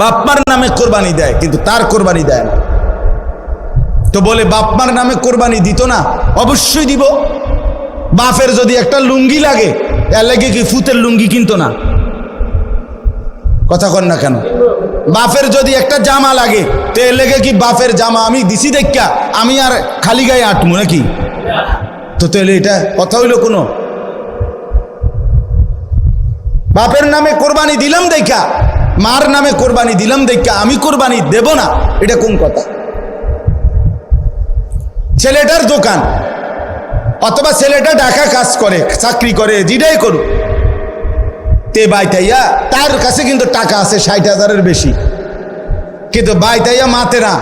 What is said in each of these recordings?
বাপমার নামে কোরবানি দেয়, কিন্তু তার কোরবানি দেয় না। তো বলে বাপমার নামে কোরবানি দিত না? অবশ্যই দিব। বাপের যদি একটা লুঙ্গি লাগে, এর লাগে কি ফুতের লুঙ্গি কিনতো না? কথা কন না কেন? বাপের যদি একটা জামা লাগে, তো এর লেগে কি বাপের জামা আমি দিছি দেখা আমি আর খালি গায়ে আটমু নাকি? তো তাহলে এটা কথা হইল কোনো? বাপের নামে কোরবানি দিলাম দেখা, মার নামে কোরবানি দিলাম দেখা আমি কোরবানি দেব না, এটা কোন কথা? ছেলেটার দোকান অথবা ছেলেটা ঢাকা কাজ করে, চাকরি করে, যেটাই করুক, তে বাইতাইয়া তার কাছে কিন্তু টাকা আছে 60,000-এর বেশি, কিন্তু বাইতাইয়া মাতে না,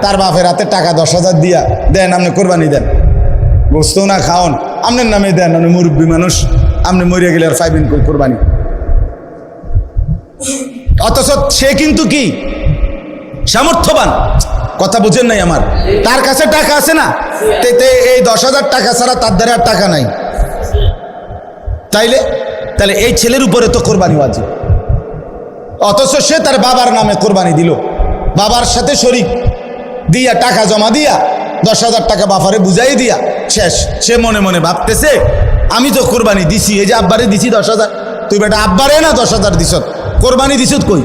তার বাপের হাতে টাকা 10,000 দিয়া দেন, আপনি কোরবানি দেন, গোস্ত না খাওন, আপনার নামে দেন, আপনি মুরব্বী মানুষ, আপনি মরিয়া গেলে আর পাইবেন কোরবানি। অথচ সে কিন্তু কি সামর্থ্যবান, কথা বুঝেন নাই আমার? তার কাছে টাকা আছে না, এই 10,000 টাকা ছাড়া তার দ্বারা আর টাকা নাই। তাহলে এই ছেলের উপরে তো কোরবানি ওয়াজিব। অথচ সে তার বাবার নামে কোরবানি দিল, বাবার সাথে শরীক দিয়া টাকা জমা দিয়া 10,000 টাকা বাবারে বুঝাই দিয়া শেষ। সে মনে মনে ভাবতেছে আমি তো কোরবানি দিছি, এই যে আব্বারে দিছি 10,000, তুই বেটা আব্বারে না 10,000 দিছ, কোরবানি দিছ কই?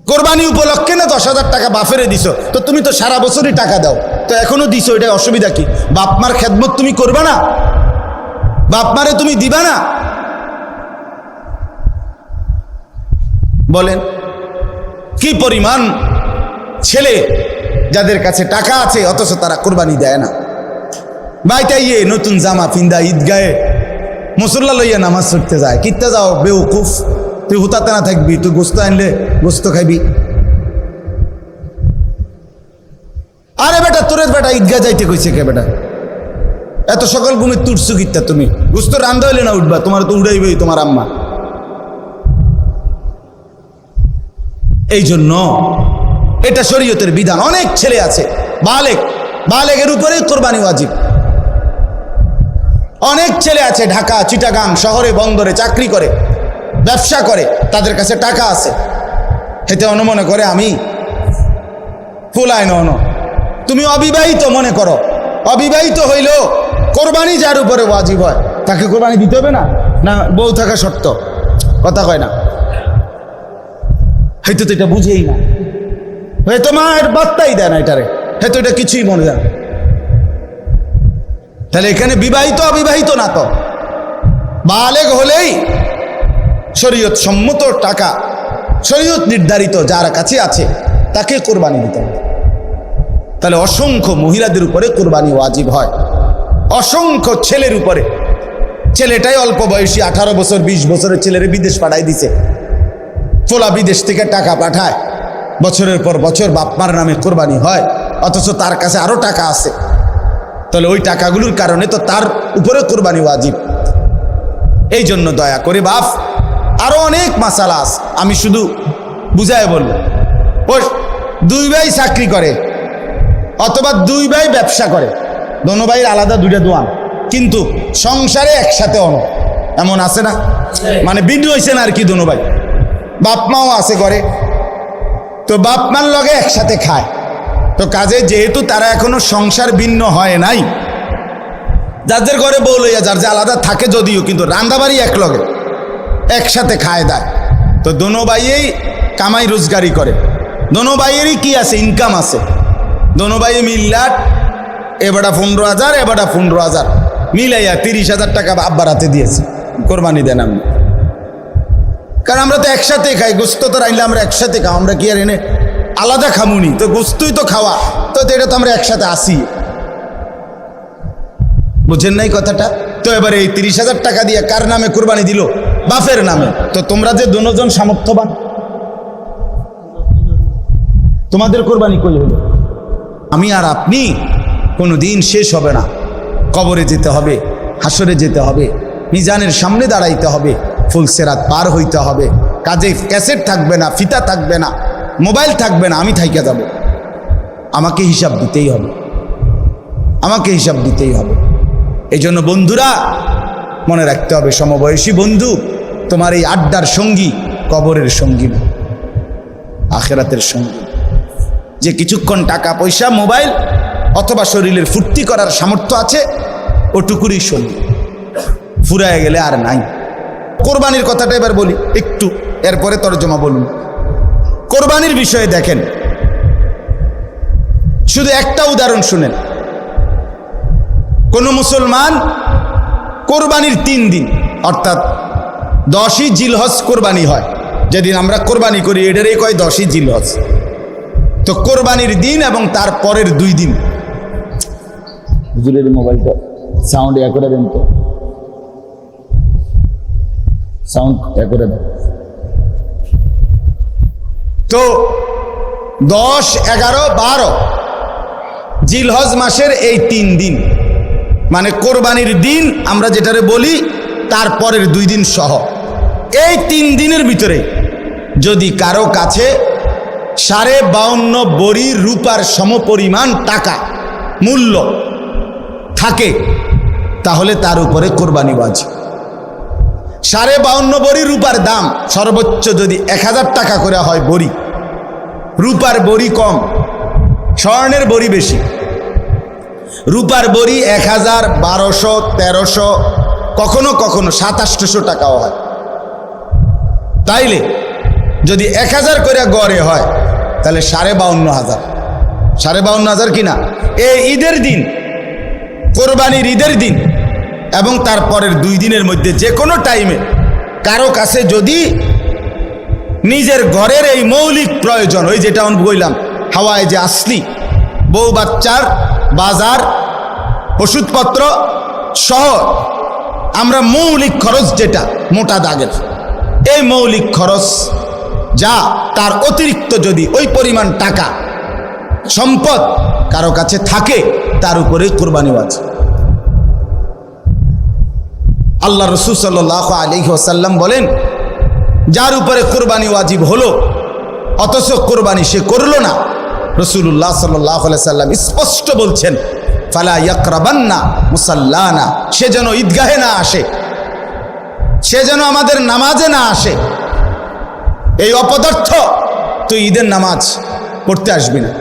কোরবানি উপলক্ষে না 10,000 টাকা বাপেরে দিছ, তো তুমি তো সারা বছরই টাকা দাও, তো এখনো দিছ, এটা অসুবিধা কি? বাপমার খেদমত তুমি করবা না? বাপমারে তুমি দিবা না? বলেন কি পরিমাণ ছেলে যাদের কাছে টাকা আছে অথচ তারা কোরবানি দেয় না। বাইটাইয়ে নতুন জামা পিন্দা ঈদগাহে মুসল্লা লইয়া নামাজ পড়তে যায়, কিনতে যাও বেউকুফ, তুই হুতাতে না থাকবি, তুই গোস্ত আনলে গোস্ত খাইবি। আরে বেটা তোরে বেটা ঈদগাহ যাইতে কইছে কে বেটা? এত সকাল ঘুমে তুটছু কিত্তা তুমি? গোস্ত রান্ধা হইলে না উঠবা, তোমার তো উড়াইবেই তোমার আম্মা। এই জন্য এটা শরীয়তের বিধান। অনেক ছেলে আছে বালেগের উপরে কোরবানি ওয়াজিব। অনেক ছেলে আছে ঢাকা, চিটাগাং শহরে, বন্দরে চাকরি করে, ব্যবসা করে, তাদের কাছে টাকা আছে, হেতে মনে করে আমি ফুলায় ন। তুমি অবিবাহিত মনে করো, অবিবাহিত হইলেও কোরবানি যার উপরে ওয়াজিব হয় তাকে কোরবানি দিতে হবে না? না বউ থাকা শর্ত? কথা কয় না, হয়তো তো এটা বুঝেই না, হয়তো মায়ের বার্তাই দেয় না এটারে, হয়তো এটা কিছুই মনে যায়। তাহলে এখানে বিবাহিত অবিবাহিত না, তো বালেগ হলেই শরীয়ত সম্মত টাকা, শরীয়ত নির্ধারিত যার কাছে আছে তাকে কোরবানি দিতে হবে। তাহলে অসংখ্য মহিলাদের উপরে কোরবানি ওয়াজিব হয়, অসংখ্য ছেলের উপরে। ছেলেটাই অল্প বয়সী 18 বছর 20 বছরের ছেলেরে বিদেশ পাঠাই দিছে, ফোলা বিদেশ থেকে টাকা পাঠায়, বছরের পর বছর বাপমার নামে কোরবানি হয়, অথচ তার কাছে আরো টাকা আছে। তাহলে ওই টাকাগুলোর কারণে তো তার উপরে কোরবানি ওয়াজিব। এই জন্য দয়া করে বাপ, আরো অনেক মাসালা আছে, আমি শুধু বুঝায় বলবো। ও 2 ভাই চাকরি করে অথবা 2 ভাই ব্যবসা করে, দোনো ভাইয়ের আলাদা 2টা দোয়ান, কিন্তু সংসারে একসাথে এমন আছে না? মানে ভিন্ন হয়েছে না আর কি, দোনো ভাই বাপ মাও আছে করে, তো বাপ মার লগে একসাথে খায়। তো কাজে যেহেতু তারা এখনো সংসার ভিন্ন হয় নাই, যাদের ঘরে বউ লইয়া যার যে আলাদা থাকে যদিও, কিন্তু রান্দাবাড়ি এক লগে একসাথে খায় দেয়। তো দোনো ভাইয়েই কামাই রোজগারি করে, দোনো ভাইয়েরই কি আছে, ইনকাম আছে। দোনো ভাই মিল্লাট, এবারটা 15,000 এবারটা 15,000 মিলাইয়া 30,000 টাকা আব্বার হাতে দিয়েছে, কোরবানি দেন আমি। কারণ আমরা তো একসাথে খাই, গোস্ত তো রাইলে আমরা একসাথে খাও, আমরা কি আর এনে আলাদা খামুনি? তো গোস্তই তো খাওয়া, তো এটা তো আমরা একসাথে আসি, বুঝেন নাই কথাটা? তো এবারে এই 30,000 টাকা দিয়ে কার নামে কোরবানি দিল? বাপের নামে। তো তোমরা যে দুজন সামর্থ্যবান, তোমাদের কোরবানি কই হলো? আমি আর আপনি কোনো দিন শেষ হবে না, কবরে যেতে হবে, হাসরে যেতে হবে, মিজানের সামনে দাঁড়াইতে হবে, ফুলসেরাত পার হইতে হবে, কাজে ক্যাসেট থাকবে না, ফিতা থাকবে না, মোবাইল থাকবে না, আমি থাইকা যাব। আমাকে হিসাব দিতেই হবে, আমাকে হিসাব দিতেই হবে। এই জন্য বন্ধুরা মনে রাখতে হবে, সমবয়সী বন্ধু, তোমার এই আড্ডার সঙ্গী কবরের সঙ্গী না, আখেরাতের সঙ্গী। যে কিছুক্ষণ টাকা পয়সা মোবাইল অথবা শরীরের ফুর্তি করার সামর্থ্য আছে ওটুকুরই সঙ্গী, ফুরায় গেলে আর নাই। কোরবানির কথাটা এবার বলি একটু, এরপরে তরজমা বলুন। কোরবানির বিষয়ে দেখেন, শুধু একটা উদাহরণ শুনেন। কোন মুসলমান কোরবানির 3 দিন অর্থাৎ 10ই জিলহজ কোরবানি হয়, যেদিন আমরা কোরবানি করি এটারই কয় 10ই জিলহজ। তো কোরবানির দিন এবং তার পরের 2 দিন, হুজুরের মোবাইলটা সাউন্ড করে দেন তো, সাউন্ড করে দেন। তো 10, 11, 12 জিলহজ মাসের এই 3 দিন মানে কোরবানির দিন আমরা যেটারে বলি তারপরের 2 দিন সহ, এই 3 দিনের ভিতরে যদি কারো কাছে 52.5 বড়ি রূপার সমপরিমাণ টাকা মূল্য থাকে তাহলে তার উপরে কোরবানি ওয়াজিব। 52.5 বড়ি রূপার দাম সর্বোচ্চ যদি 1000 টাকা করে হয় বড়ি, রূপার বড়ি কম, স্বর্ণের বড়ি বেশি। রূপার বড়ি 1000, 1200, 1300, কখনো কখনো 2700 টাকাও হয়। তাইলে যদি 1000 করে গড়ে হয় তাহলে 52,500, 52,500 কিনা। এই ঈদের দিন, কোরবানির ঈদের দিন এবং তারপরের 2 দিনের মধ্যে যে কোনো টাইমে কারো কাছে যদি নিজের ঘরের এই মৌলিক প্রয়োজন, ওই যেটা আমি বললাম হাওয়ায় যে আসলি বউ বাচ্চার বাজার ওষুধপত্র সহ আমরা মৌলিক খরচ যেটা মোটা দাগের, এই মৌলিক খরচ যা তার অতিরিক্ত যদি ওই পরিমাণ টাকা সম্পদ কারো কাছে থাকে তার উপরে কোরবানি ওয়াজিব। আল্লাহ রাসূল সাল্লাল্লাহু আলাইহি ওয়াসাল্লাম বলেন, যার উপরে কোরবানি ওয়াজিব হলো অথচ কোরবানি সে করলো না, রাসূলুল্লাহ সাল্লাল্লাহু আলাইহি ওয়াসাল্লাম স্পষ্ট বলছেন, ফালা ইয়াকরাবান্না মুসাল্লানা, সে যেন ঈদগাহে না আসে, সে যেন আমাদের নামাজে না আসে। এই অপদার্থ তুই ঈদের নামাজ পড়তে আসবি না।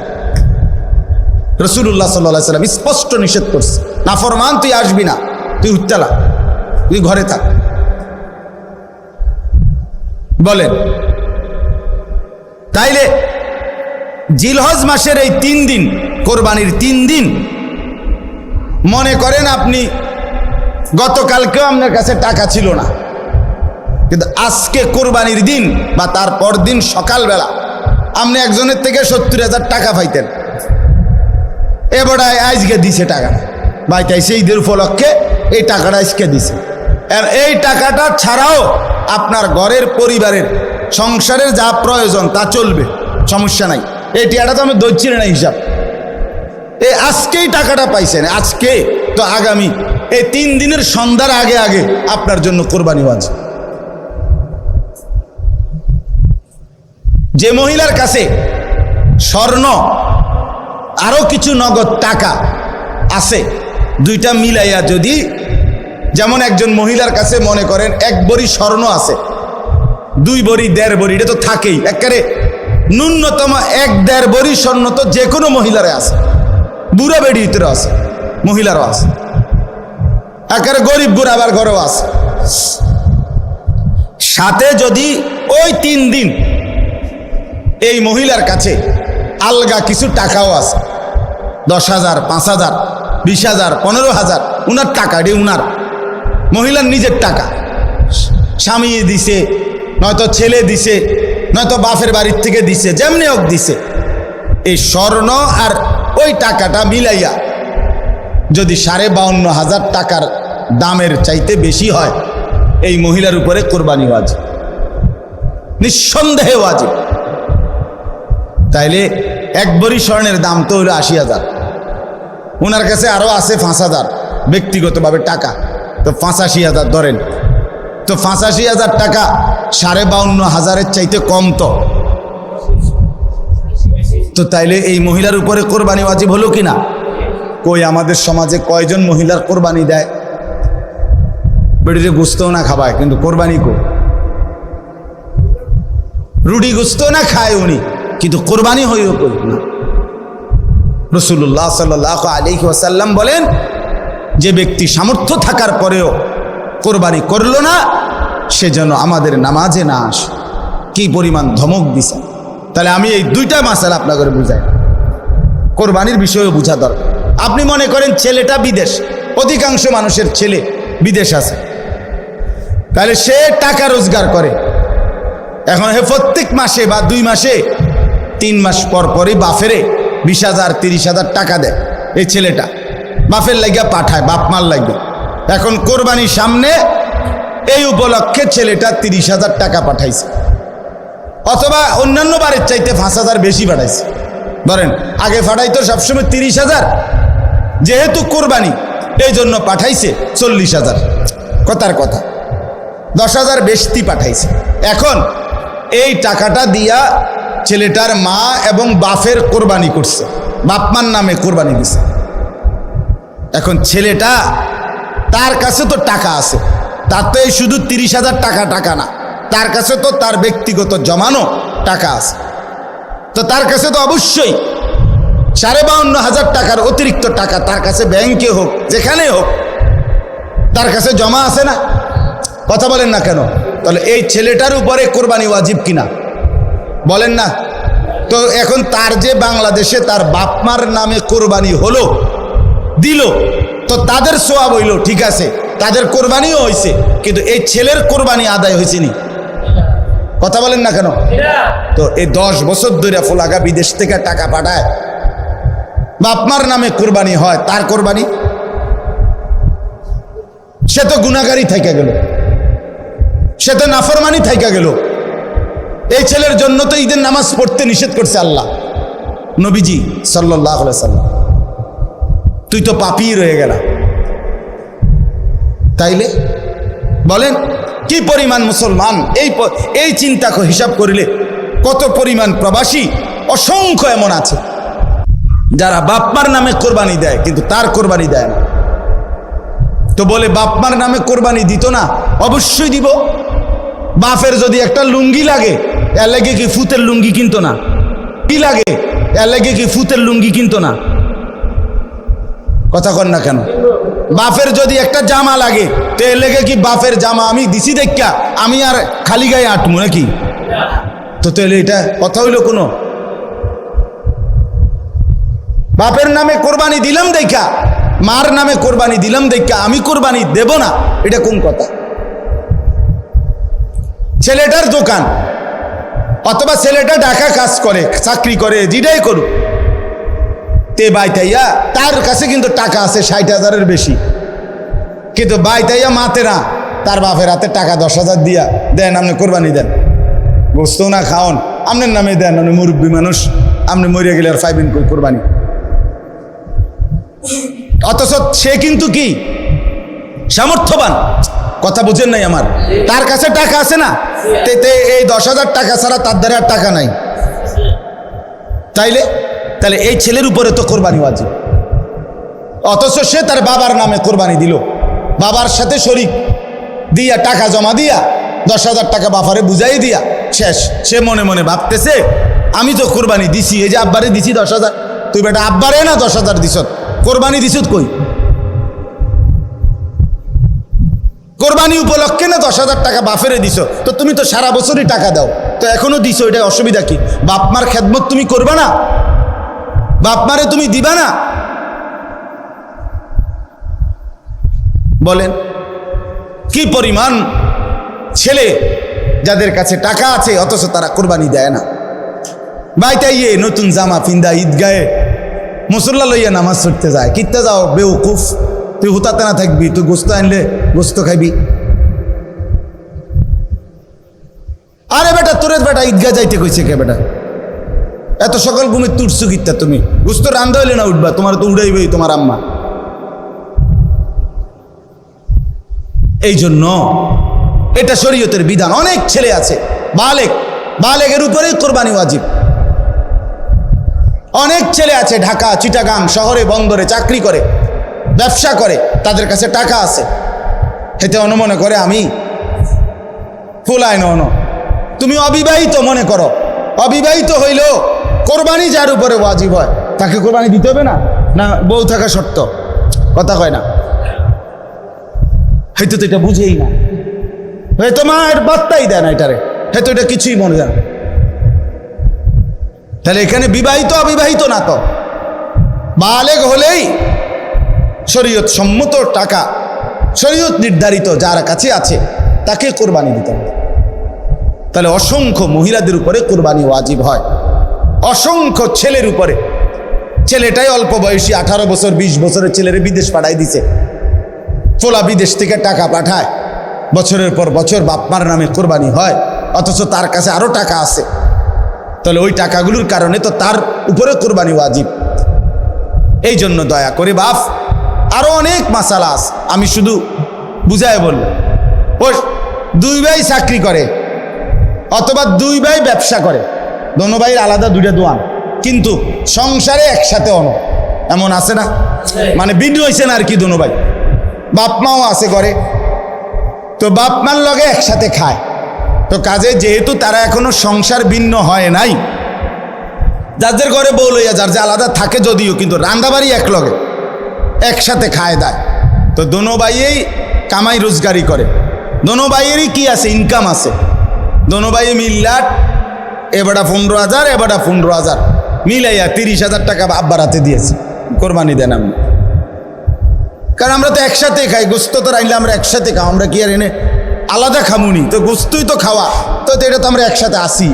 রাসূলুল্লাহ সাল্লাল্লাহু আলাইহি ওয়াসাল্লাম স্পষ্ট নিষেধ করছে, নাফরমান তুই আসবি না, তুই উঠতেলা, তুই ঘরে থাক। বলেন, তাইলে জিলহজ মাসের এই 3 দিন, কোরবানির 3 দিন, মনে করেন আপনি গতকালকেও আপনার কাছে টাকা ছিল না, কিন্তু আজকে কোরবানির দিন বা তার পর দিন সকালবেলা আপনি একজনের থেকে 70,000 টাকা পাইতেন, এবারে আজকে দিছে টাকা ভাই, তাইছে ঈদের উপলক্ষে এই টাকাটা আজকে দিছে। আর এই টাকাটা ছাড়াও আপনার ঘরের পরিবারের সংসারের যা প্রয়োজন তা চলবে, সমস্যা নাই। এই টাকাটা তো আমি ধরছি না হিসাব, এই আজকেই টাকাটা পাইছেন, আজকে তো আগামী এই 3 দিনের সন্ধ্যার আগে আগে আপনার জন্য কোরবানি ওয়াজিব। যে মহিলার কাছে স্বর্ণ আরো কিছু নগদ টাকা আছে, 2টা মিলাইয়া যদি, যেমন একজন মহিলার কাছে মনে করেন 1 বড়ি স্বর্ণ আছে, 2 বড়ি 1.5 বড়ি, এটা তো থাকেই, একেবারে ন্যূনতম 1-1.5 বড়ি স্বর্ণ তো যে কোনো মহিলারে আছে, বুড়া বেড়ির ভিতরে আছে, মহিলারও আছে, একেবারে গরিব বুড়া আবার ঘরেও আছে। সাথে যদি ওই 3 দিন এই মহিলার কাছে আলগা কিছু টাকাও আছে, 10,000, 5,000, 20,000, 15,000, উনার টাকা, এটি উনার মহিলার নিজের টাকা, স্বামী দিছে, নয়তো ছেলে দিছে, নয়তো বাপের বাড়ির থেকে দিছে, যেমনি হোক দিছে, এই স্বর্ণ আর ওই টাকাটা মিলাইয়া যদি 52,500 টাকার দামের চাইতে বেশি হয়, এই মহিলার উপরে কোরবানি ওয়াজিব, নিঃসন্দেহে ওয়াজিব। তাইলে 1 বড়ি স্বর্ণের দাম তো হলো 80,000, ওনার কাছে আরো আছে 5,000 ব্যক্তিগতভাবে টাকা, তো 85,000 ধরেন, তো 85,000 টাকা 52,500-এর চাইতে কম তো তাইলে এই মহিলার উপরে কোরবানি ওয়াজিব হলো কিনা? কই আমাদের সমাজে কয়জন মহিলার কোরবানি দেয়? বেড়িতে গুস্তও না খাবায়, কিন্তু কোরবানি কো রুটি গুস্ত না খায় উনি, কিন্তু কোরবানি হইও কই না। রাসূলুল্লাহ সাল্লাল্লাহু আলাইহি ওয়াসাল্লাম বলেন, যে ব্যক্তি সামর্থ্য থাকার পরেও কোরবানি করল না, সে যেন আমাদের নামাজে না আসে। কি পরিমাণ ধমক দিছে! তাহলে আমি এই দুইটা মাসালা আপনাদের বুঝাই, কোরবানির বিষয়েও বোঝা দরকার। আপনি মনে করেন ছেলেটা বিদেশ, অধিকাংশ মানুষের ছেলে বিদেশ আছে, তাহলে সে টাকা রোজগার করে। এখন হে প্রত্যেক মাসে বা 2 মাসে 3 মাস পর পরই বাফেরে 20,000 30,000 টাকা দেয়। এই ছেলেটা বাফের লাগিয়া পাঠায়, বাপ মার লাগবে। এখন কোরবানির সামনে এই উপলক্ষে ছেলেটা 30,000 টাকা পাঠাইছে, অথবা অন্যান্য বারের চাইতে 5,000 বেশি পাঠাইছে। ধরেন আগে পাঠাইতো সবসময় 30,000, যেহেতু কোরবানি এই জন্য পাঠাইছে 40,000। কথার কথা 10,000 বেশি পাঠাইছে। এখন এই টাকাটা দিয়া ছেলেটার মা এবং বাপের কোরবানি করছে, বাপমার নামে কোরবানি দিছে। এখন ছেলেটা, তার কাছে তো টাকা আছে, তার তো এই শুধু 30,000 টাকা না, তার কাছে তো তার ব্যক্তিগত জমানো টাকা আছে। তো তার কাছে তো অবশ্যই 52,500 টাকার অতিরিক্ত টাকা তার কাছে ব্যাংকে হোক যেখানে হোক তার কাছে জমা আছে না? কথা বলেন না কেন? তাহলে এই ছেলেটার উপরে কোরবানি ওয়াজিব কিনা বলেন না? তো এখন তার যে বাংলাদেশে তার বাপমার নামে কোরবানি হলো, দিল, তো তাদের সোয়াব হইল, ঠিক আছে, তাদের কোরবানিও হয়েছে, কিন্তু এই ছেলের কোরবানি আদায় হয়েছে নি? কথা বলেন না কেন? তো এই 10 বছর ধরে ফোলাগা বিদেশ থেকে টাকা পাঠায়, বাপমার নামে কোরবানি হয়, তার কোরবানি, সে তো গুনাহগারী থাইকা গেল, সে তো নাফরমানি থাইকা গেল। এই ছেলের জন্য তো ঈদের নামাজ পড়তে নিষেধ করছে আল্লাহ, নবীজি সাল্লাল্লাহু আলাইহি সাল্লাম। তুই তো পাপী রয়ে গেলা। তাইলে বলেন কি পরিমাণ মুসলমান, এই চিন্তা হিসাব করিলে কত পরিমাণ প্রবাসী অসংখ্য এমন আছে যারা বাপমার নামে কোরবানি দেয় কিন্তু তার কোরবানি দেয় না। তো বলে বাপমার নামে কোরবানি দিত না? অবশ্যই দিব। বাপের যদি একটা লুঙ্গি লাগে, এর লাগে কি ফুতের লুঙ্গি কিনতো না? কি লাগে এর লাগে কি ফুতের লুঙ্গি কিনতো না? কথা কন না কেন? বাপের যদি একটা জামা লাগে, তো এর লেগে কি বাপের জামা আমি দিছি দেখা আমি আর খালি গায়ে আটমু নাকি? তো তাহলে এটা কথা হইল কোনো? বাপের নামে কোরবানি দিলাম দেখা, মার নামে কোরবানি দিলাম দেখা আমি কোরবানি দেব না, এটা কোন কথা? ছেলেটার দোকান অথবা ছেলেটা ঢাকা কাজ করে, চাকরি করে, যেটাই করুক, তে বাইতাইয়া তার কাছে কিন্তু টাকা আছে 60,000-এর বেশি, কিন্তু বাইতাইয়া মাতে না, তার বাপের হাতে টাকা 10,000 দিয়া দেন, আপনি কোরবানি দেন, গোস্ত না খাওন, আপনার নামে দেন, আপনি মুরব্বী মানুষ, আপনি মরিয়া গেলে আর পাইবেন কই কোরবানি? অথচ সে কিন্তু কি সামর্থ্যবান, কথা বুঝেন নাই আমার? তার কাছে টাকা আছে না, এই 10,000 টাকা ছাড়া তার দ্বারা আর টাকা নাই। তাহলে এই ছেলের উপরে তো কোরবানি ওয়াজিব, অথচ সে তার বাবার নামে কোরবানি দিল, বাবার সাথে শরীক দিয়া টাকা জমা দিয়া 10,000 টাকা বাপারে বুঝাই দিয়া শেষ। সে মনে মনে ভাবতেছে আমি তো কোরবানি দিছি, এই যে আব্বারে দিছি 10,000, তুই বেটা আব্বারে না 10,000 দিছ, কোরবানি দিছ কই? কোরবানি উপলক্ষে না 10,000 টাকা বাপেরে দিছ, তো তুমি তো সারা বছরই টাকা দাও, তো এখনো দিছো, এটা অসুবিধা কি? বাপমার খেদমত তুমি করবা না? বাপমারে তুমি দিবা না? বলেন কি পরিমাণ ছেলে যাদের কাছে টাকা আছে অথচ তারা কোরবানি দেয় না। বাইতাইয়ে নতুন জামা পিন্দা ঈদগাহে মুসল্লা লইয়া নামাজ পড়তে যায়, কিত্তে যাও বেউকুফ, তুই হুতাতে না থাকবি, তুই গোস্ত আনলে গোস্ত খাইবি। আরে বেটা তোরে বেটা ঈদগাহ যাইতে কইছে কে বেটা? এত সকাল ঘুমে তুটছু কিত্তা তুমি? গোস্ত রান্ধা হইলে না উঠবা, তোমার তো উড়াইবেই তোমার আম্মা। এই জন্য এটা শরীয়তের বিধান। অনেক ছেলে আছে বালেগের উপরেই কোরবানি ওয়াজিব। অনেক ছেলে আছে ঢাকা চিটাগাং শহরে বন্দরে চাকরি করে, ব্যবসা করে, তাদের কাছে টাকা আছে, হেতে অনুমনে করে আমি ফুলাই ন তুমি অবিবাহিত মনে করো, অবিবাহিত হইলেও কোরবানি যার উপরে ওয়াজিব হয় তাকে কোরবানি দিতে হবে না? না বউ থাকা শর্ত? কথা কয় না, হয়তো তো এটা বুঝেই না, হয়তো মায়ের বার্তাই দেয় না এটারে, হয়তো এটা কিছুই মনে যায় না। তাহলে এখানে বিবাহিত অবিবাহিত না, তো বালেগ হলেই শরীয়ত সম্মত টাকা, শরীয়ত নির্ধারিত যার কাছে আছে তাকে কোরবানি দিতে হবে। তাহলে অসংখ্য মহিলাদের উপরে কোরবানি ওয়াজিব হয়, অসংখ্য ছেলের উপরে। ছেলেটাই অল্প বয়সী 18 বছর 20 বছরের ছেলের বিদেশ পাঠাই দিছে, ফোলা বিদেশ থেকে টাকা পাঠায়, বছরের পর বছর বাপমার নামে কোরবানি হয়, অথচ তার কাছে আরো টাকা আছে। তাহলে ওই টাকাগুলোর কারণে তো তার উপরে কোরবানি ওয়াজিব। এই জন্য দয়া করে বাপ, আরো অনেক মাসালা আছে, আমি শুধু বুঝায় বলল। ও 2 ভাই চাকরি করে অথবা 2 ভাই ব্যবসা করে, দোনো ভাইয়ের আলাদা 2টা দোয়ান, কিন্তু সংসারে একসাথে অন, এমন আছে না? মানে ভিন্ন হয়েছে না আর কি, দোনো ভাই, বাপ মাও আছে ঘরে, তো বাপ মার লগে একসাথে খায়। তো কাজে যেহেতু তারা এখনো সংসার ভিন্ন হয় নাই, যাদের ঘরে বউ লইয়া যার যে আলাদা থাকে যদিও, কিন্তু রান্দাবাড়ি এক লগে একসাথে খায় দেয়। তো দোনো ভাইয়েই কামাই রোজগারি করে, দোনো ভাইয়েরই কি আছে, ইনকাম আছে। দোনো ভাই মিল্লাট, এবারটা 15,000 এবারটা 15,000 মিলাইয়া 30,000 টাকা আব্বার হাতে দিয়েছে, কোরবানি দেন আমি। কারণ আমরা তো একসাথে খাই, গোস্ত তো রাইলে আমরা একসাথে খাও, আমরা কি আর এনে আলাদা খামুনি? তো গোস্তই তো খাওয়া, তো এটা তো আমরা একসাথে আসি,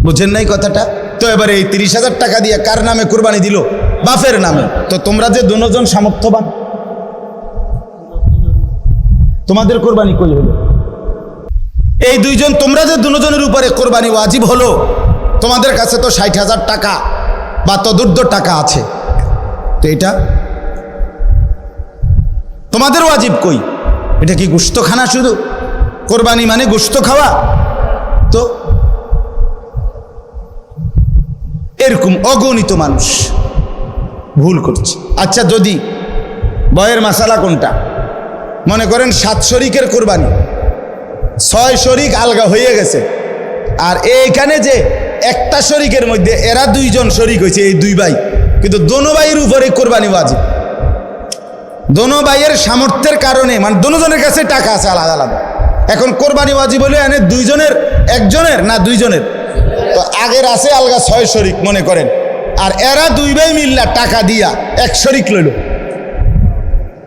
বুঝেন নাই কথাটা? তো এবারে এই 30,000 টাকা দিয়ে কার নামে কোরবানি দিল? বাপের নামে। তো তোমরা যে দুজন সামর্থ্যবান, তোমাদের কোরবানি কই হলো? এই 2 জন, তোমরা যে দুজনের উপরে কোরবানি ওয়াজিব হলো, তোমাদের কাছে তো 60,000 টাকা বা তদুর্ধ্ব টাকা আছে, তো এটা তোমাদের ওয়াজিব কই? এটা কি গোশত খানা? শুধু কোরবানি মানে গোশত খাওয়া? তো এরকম অগণিত মানুষ ভুল করছে। আচ্ছা, যদি বয়ের মাসালা কোনটা? মনে করেন 7 শরিকের কোরবানি, 6 শরিক আলগা হয়ে গেছে, আর এইখানে যে একটা শরিকের মধ্যে এরা 2 জন শরিক হয়েছে, এই 2 ভাই, কিন্তু দোনো ভাইয়ের উপরে কোরবানি ওয়াজিব। দোনো ভাইয়ের সামর্থ্যের কারণে, মানে দোনো জনের কাছে টাকা আছে আলাদা আলাদা, এখন কোরবানি ওয়াজিব হলে এনে 2 জনের, একজনের না 2 জনের? তো আগের আছে আলগা 6 শরিক মনে করেন, আর এরা 2 ভাই মিল্লা টাকা দিয়া 1 শরিক লইল।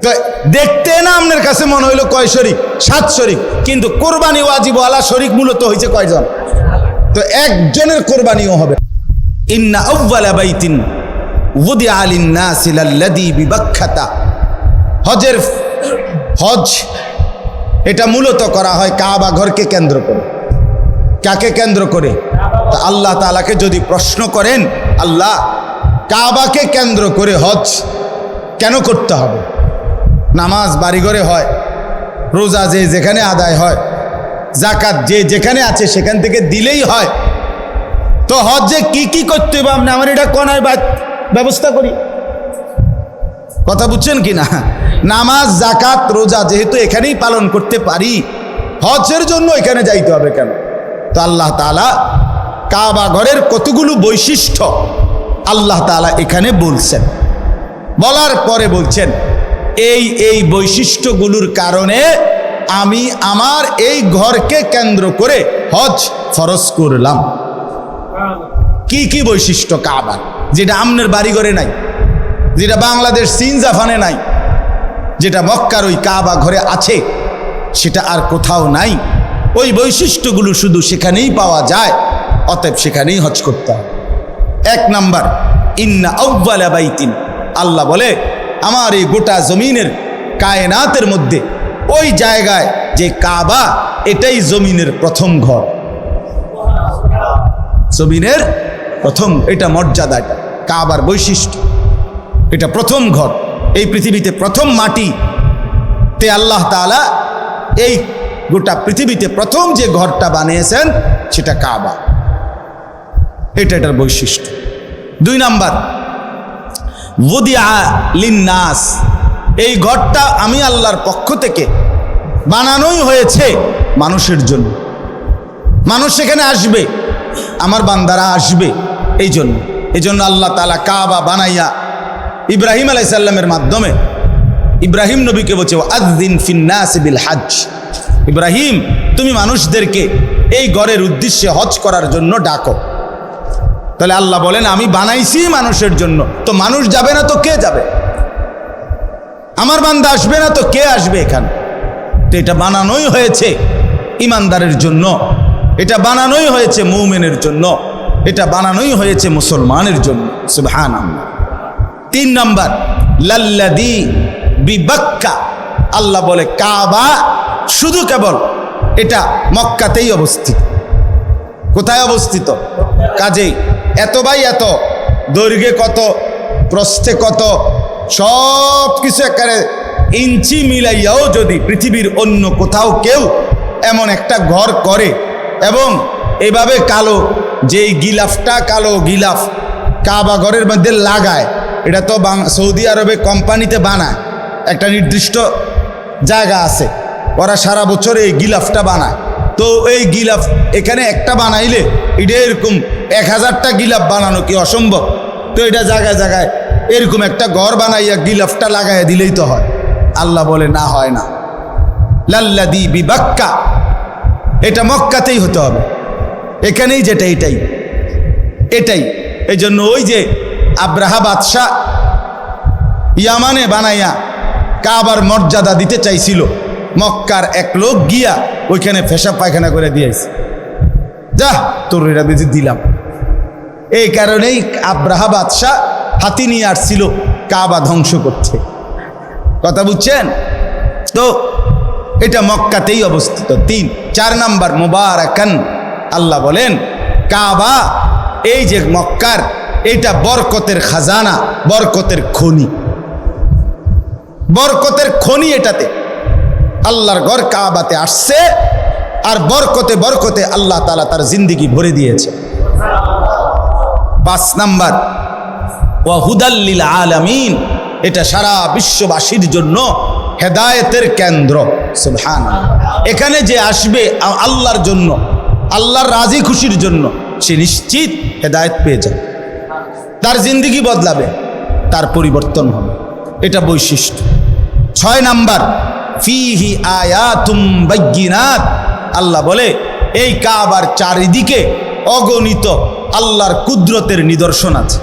তো দেখতে না আপনার কাছে মনে হইলো কয় শরিক? 7 শরিক, কিন্তু কোরবানি ওয়াজিব আলা শরিক মূলত হয়েছে কয়জন? তো একজনের কোরবানিও হবে। ইন্না আউওয়ালা বাইতিন উদিআ লিন-নাসি লাল্লাযী বিবাক্কাতা, হজ এটা মূলত করা হয় কাবা ঘরকে কেন্দ্র করে। কাকে কেন্দ্র করে? তা আল্লাহ তাআলাকে যদি প্রশ্ন করেন, আল্লাহ কাবাকে কেন্দ্র করে হজ কেন করতে হবে? নামাজ বাড়িঘরে হয়, রোজা যে যেখানে আদায় হয়, জাকাত যে যেখানে আছে সেখান থেকে দিলেই হয়, তো হজে কি কি করতে হবে? আপনি আমার এটা কোনায় ব্যবস্থা করি, কথা বুঝছেন কি না? নামাজ জাকাত রোজা যেহেতু এখানেই পালন করতে পারি, হজের জন্য এখানে যাইতে হবে কেন? তো আল্লাহ তাআলা কাবা ঘরের কতগুলো বৈশিষ্ট্য আল্লাহ তাআলা এখানে বলছেন, বলার পরে বলছেন এই বৈশিষ্ট্যগুলোর কারণে আমি আমার এই ঘরকে কেন্দ্র করে হজ ফরজ করলাম। কি কি বৈশিষ্ট্য কাবার, যেটা আমনের বাড়ি ঘরে নাই, যেটা বাংলাদেশ চীন জাপানে নাই, যেটা মক্কার ওই কাবা ঘরে আছে, সেটা আর কোথাও নাই। ওই বৈশিষ্ট্যগুলো শুধু সেখানেই পাওয়া যায়, অতএব সেখানেই হজ করতে হবে। 1 নাম্বার, ইন্না আউওয়ালা বাইতিন, আল্লাহ বলে আমার এই গোটা জমিনের কায়নাতের মধ্যে ওই জায়গায় যে কাবা, এটাই জমিনের প্রথম ঘর, জমিনের প্রথম, এটা মর্যাদা, এটা কাবার বৈশিষ্ট্য, এটা প্রথম ঘর। এই পৃথিবীতে প্রথম মাটি তে আল্লাহ তাআলা এই গোটা পৃথিবীতে প্রথম যে ঘরটা বানিয়েছেন সেটা কাবা, এটার বৈশিষ্ট্য। 2 নাম্বার, উদিআ লিন-নাস, এই ঘরটা আমি আল্লাহর পক্ষ থেকে বানানোই হয়েছে মানুষের জন্য। মানুষ সেখানে আসবে, আমার বান্দারা আসবে, এই জন্য আল্লাহ তাআলা কাবা বানাইয়া ইব্রাহিম আলাইহিস সালামের মাধ্যমে ইব্রাহিম নবীকে বলছে আযযিন ফিন্নাস বিল হজ, ইব্রাহিম তুমি মানুষদেরকে এই ঘরের উদ্দেশ্যে হজ করার জন্য ডাকো। তাহলে আল্লাহ বলেন আমি বানাইছি মানুষের জন্য, তো মানুষ যাবে না তো কে যাবে? আমার বান্দা আসবে না তো কে আসবে এখানে? তো এটা বানানোই হয়েছে ইমানদারের জন্য, এটা বানানোই হয়েছে মুমিনের জন্য, এটা বানানোই হয়েছে মুসলমানের জন্য। সুবহানাল্লাহ। 3 নাম্বার লাল্লাযী বিবাক্কা, আল্লাহ বলে কাবা শুধু কেবল এটা মক্কাতেই অবস্থিত। কোথায় অবস্থিত? কাজেই এত বাই এত, দৈর্ঘ্যে কত, প্রস্থে কত, সব কিছু একেবারে ইঞ্চি মিলাইয়াও যদি পৃথিবীর অন্য কোথাও কেউ এমন একটা ঘর করে এবং এভাবে কালো যেই গিলাফটা, কালো গিলাফ কাবা ঘরের মধ্যে লাগায়, এটা তো সৌদি আরবে কোম্পানিতে বানায়, একটা নির্দিষ্ট জায়গা আছে, ওরা সারা বছর এই গিলাফটা বানায়। তো এই গিলাফ এখানে একটা বানাইলে এটা এরকম 1000টা গিলাফ বানানো কি অসম্ভব? তো এটা জায়গায় জায়গায় এরকম একটা ঘর বানাইয়া গিলাফটা লাগাইয়া দিলেই তো হয়। আল্লাহ বলে না, হয় না। লাল্লাযী বিবাক্কা, এটা মক্কাতেই হতে হবে, এখানেই যেটা এটাই। এই জন্য ওই যে আব্রাহা বাদশাহ ইয়ামানে বানাইয়া কাবার মর্যাদা দিতে চাইছিল, মক্কার এক লোক গিয়া ওইখানে পেশাব পায়খানা করে দিয়েছে, যা তোর এটা বেশি দিলাম। এই কারণেই আব্রাহা বাদশাহ হাতি নিয়ে আসছিল কাবা ধ্বংস করতে। কথা বুঝছেন তো? এটা মক্কাতেই অবস্থিত। 4 নাম্বার মুবারাকান, আল্লাহ বলেন কাবা এই যে মক্কার, এটা বরকতের খাজানা, বরকতের খনি, বরকতের খনি। এটাতে আল্লাহর ঘর কাবাতে আসছে আর বরকতে বরকতে আল্লাহ তাআলা তার জিন্দেগি ভরে দিয়েছে। 5 নাম্বার ওয়া হুদাল লিল আলামিন, এটা সারা বিশ্ববাসীর জন্য হেদায়েতের কেন্দ্র। সুবহানাল্লাহ। এখানে যে আসবে আল্লাহর জন্য, আল্লাহর রাজি খুশির জন্য, সে নিশ্চিত হেদায়েত পেয়ে যাবে, তার জিন্দেগি বদলাবে, তার পরিবর্তন হবে, এটা বৈশিষ্ট্য। 6 নাম্বার ফিহি আয়াতুম বাইয়িনাত, আল্লাহ বলে এই কাবার চারিদিকে অগণিত আল্লাহর কুদরতের নিদর্শন আছে।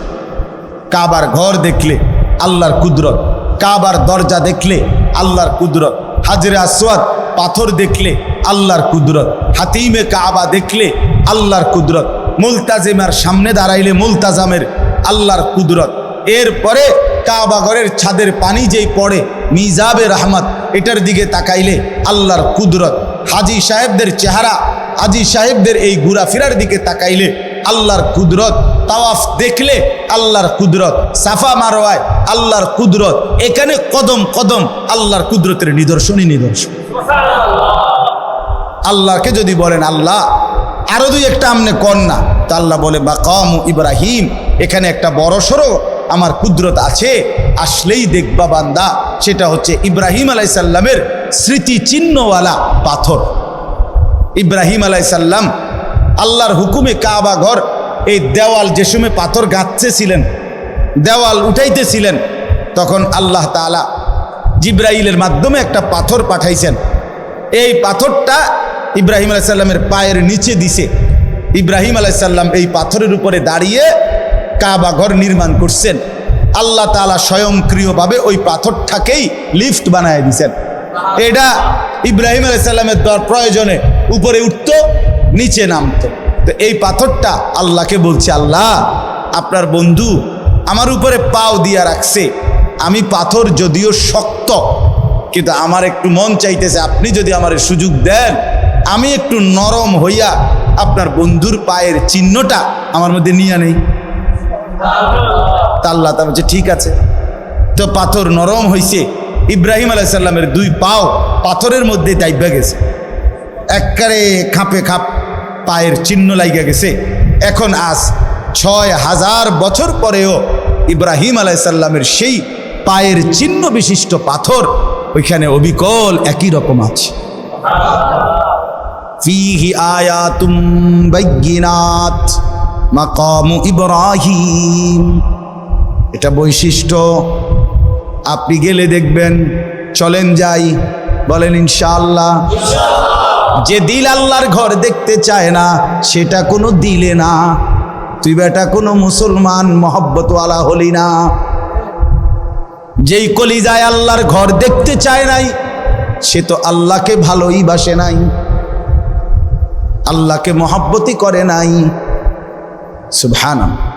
কাবার ঘর দেখলে আল্লাহর কুদরত, কাবার দরজা দেখলে আল্লাহর কুদরত, হাজরে আসওয়াদ পাথর দেখলে আল্লাহর কুদরত, হাতিমে কাবা দেখলে আল্লাহর কুদরত, মুলতাজিমের সামনে দাঁড়াইলে মুলতাজামের আল্লাহর কুদরত, এরপরে কাবা ঘরের ছাদের পানি যেই পড়ে মিজাবে রহমত, এটার দিকে তাকাইলে আল্লাহর কুদরত, হাজি সাহেবদের চেহারা, হাজি সাহেবদের এই ঘোরাফেরার দিকে তাকাইলে আল্লাহর কুদরত, তাওয়াফ দেখলে আল্লাহর কুদরত, সাফা মারওয়ায় আল্লাহর কুদরত, এখানে কদম কদম আল্লাহর কুদরতের নিদর্শনই নিদর্শন। আল্লাহকে যদি বলেন আল্লাহ আরো 2-1টা আমনে কর না, তা আল্লাহ বলে মাকামু ইব্রাহিম, এখানে একটা বড় সড়ো আমার কুদরত আছে, আসলেই দেখবা বান্দা, সেটা হচ্ছে ইব্রাহিম আলাইহিস সালামের স্মৃতি চিহ্নওয়ালা পাথর। ইব্রাহিম আলাইহিস সালাম আল্লাহর হুকুমে কাবা ঘর এই দেওয়াল যে সময় পাথর গাঁথতেছিলেন, দেওয়াল উঠাইতেছিলেন, তখন আল্লাহ তাআলা জিবরাইলের মাধ্যমে একটা পাথর পাঠাইছেন। এই পাথরটা ইব্রাহিম আলাইহিস সালামের পায়ের নিচে দিছে। ইব্রাহিম আলাইহিস সালাম এই পাথরের উপরে দাঁড়িয়ে কাবা ঘর নির্মাণ করছেন। আল্লাহ তাআলা স্বয়ংক্রিয়ভাবে ওই পাথরটাকেই লিফট বানায় দিয়েছেন। এটা ইব্রাহিম আলাইহিস সালামের প্রয়োজনে উপরে উঠতো, নিচে নামতো। তো এই পাথরটা আল্লাহকে বলছে, আল্লাহ আপনার বন্ধু আমার উপরে পাও দিয়া রাখছে, আমি পাথর যদিও শক্ত, কিন্তু আমার একটু মন চাইতেছে আপনি যদি আমার সুযোগ দেন, আমি একটু নরম হইয়া আপনার বন্ধুর পায়ের চিহ্নটা আমার মধ্যে নিয়ে নেই। তা আল্লাহ তা বলছে ঠিক আছে। তো পাথর নরম হইছে, ইব্রাহিম আলাইহিস সালামের 2 পাও পাথরের মধ্যে দাইবা গেছে, একবারে খাপে খাপ পায়ের চিহ্ন লাইগা গেছে। এখন আজ 6000 বছর পরেও ইব্রাহিম আলাইহিস সালামের সেই পায়ের চিহ্ন বিশিষ্ট পাথর ওইখানে অবিকল একই রকম আছে। ফীহি আয়াতুম বাইয়িনাত মাকামু ইব্রাহিম। এটা বৈশিষ্ট্য, আপনি গেলে দেখবেন। চলেন যাই, বলেন ইনশাআল্লাহ। যে দিল আল্লাহর ঘর দেখতে চায় না সেটা কোনো দিলে না, তুই বেটা কোনো মুসলমান মহব্বতওয়ালা হলি না। যেই কলিজায় আল্লাহর ঘর দেখতে চায় নাই সে তো আল্লাহকে ভালোই বাসে নাই, আল্লাহকে মহব্বতই করে নাই। সুবহানাল্লাহ।